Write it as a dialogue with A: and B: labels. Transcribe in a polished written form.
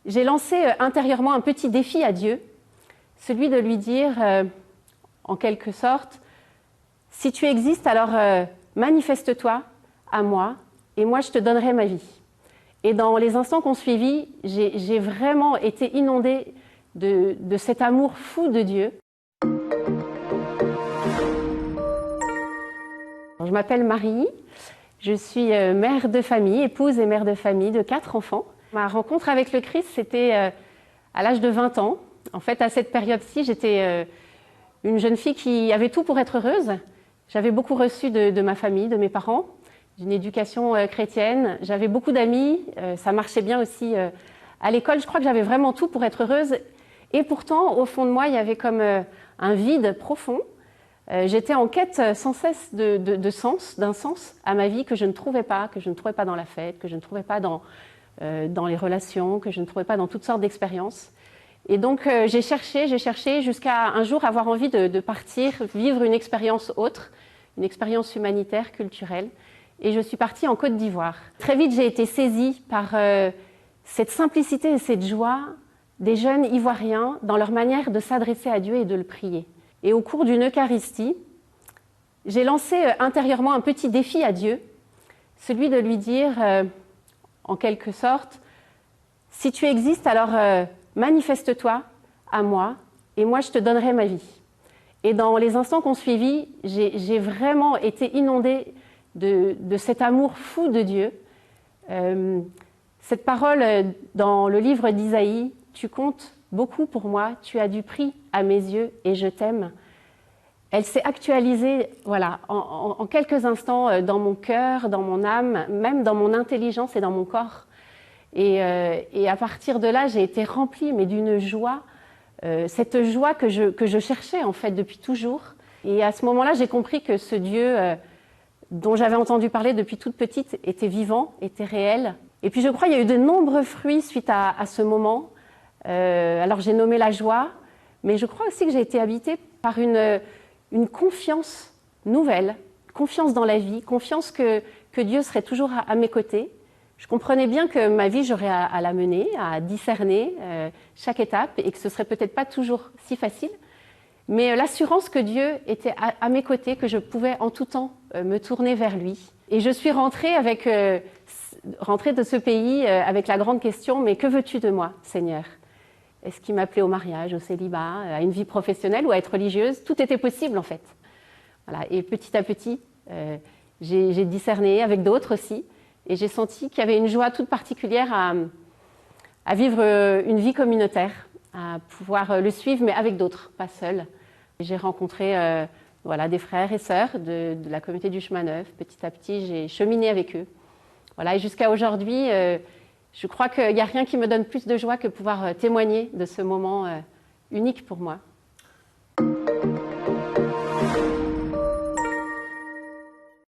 A: J'ai lancé intérieurement un petit défi à Dieu, celui de lui dire, en quelque sorte, si tu existes, alors manifeste-toi à moi, et moi je te donnerai ma vie. Et dans les instants qu'on suivit, j'ai vraiment été inondée de cet amour fou de Dieu. Je m'appelle Marie, je suis mère de famille, épouse et mère de famille de 4 enfants. Ma rencontre avec le Christ, c'était à l'âge de 20 ans. En fait, à cette période-ci, j'étais une jeune fille qui avait tout pour être heureuse. J'avais beaucoup reçu de ma famille, de mes parents, d'une éducation chrétienne. J'avais beaucoup d'amis, ça marchait bien aussi à l'école. Je crois que j'avais vraiment tout pour être heureuse. Et pourtant, au fond de moi, il y avait comme un vide profond. J'étais en quête sans cesse d'un sens à ma vie que je ne trouvais pas dans la fête, que je ne trouvais pas dans les relations, que je ne trouvais pas dans toutes sortes d'expériences. Et donc j'ai cherché jusqu'à un jour avoir envie de partir, vivre une expérience autre, une expérience humanitaire, culturelle. Et je suis partie en Côte d'Ivoire. Très vite, j'ai été saisie par cette simplicité et cette joie des jeunes Ivoiriens dans leur manière de s'adresser à Dieu et de le prier. Et au cours d'une Eucharistie, j'ai lancé intérieurement un petit défi à Dieu, celui de lui dire, en quelque sorte, si tu existes, alors manifeste-toi à moi, et moi je te donnerai ma vie. Et dans les instants qu'on suivit, j'ai vraiment été inondée de cet amour fou de Dieu. Cette parole dans le livre d'Isaïe, tu comptes beaucoup pour moi, tu as du prix à mes yeux et je t'aime. Elle s'est actualisée voilà, en quelques instants dans mon cœur, dans mon âme, même dans mon intelligence et dans mon corps. Et à partir de là, j'ai été remplie mais d'une joie, cette joie que je cherchais en fait depuis toujours. Et à ce moment-là, j'ai compris que ce Dieu dont j'avais entendu parler depuis toute petite était vivant, était réel. Et puis je crois qu'il y a eu de nombreux fruits suite à ce moment. Alors j'ai nommé la joie, mais je crois aussi que j'ai été habitée par une confiance nouvelle, confiance dans la vie, confiance que Dieu serait toujours à mes côtés. Je comprenais bien que ma vie, j'aurais à la mener, à discerner chaque étape et que ce serait peut-être pas toujours si facile. Mais l'assurance que Dieu était à mes côtés, que je pouvais en tout temps me tourner vers lui. Et je suis rentrée de ce pays avec la grande question, mais que veux-tu de moi, Seigneur ? Est-ce qu'il m'appelait au mariage, au célibat, à une vie professionnelle ou à être religieuse ? Tout était possible en fait. Voilà. Et petit à petit, j'ai discerné avec d'autres aussi. Et j'ai senti qu'il y avait une joie toute particulière à vivre une vie communautaire, à pouvoir le suivre, mais avec d'autres, pas seul. J'ai rencontré des frères et sœurs de la communauté du Chemin Neuf. Petit à petit, j'ai cheminé avec eux. Voilà. Et jusqu'à aujourd'hui, je crois qu'il n'y a rien qui me donne plus de joie que pouvoir témoigner de ce moment unique pour moi.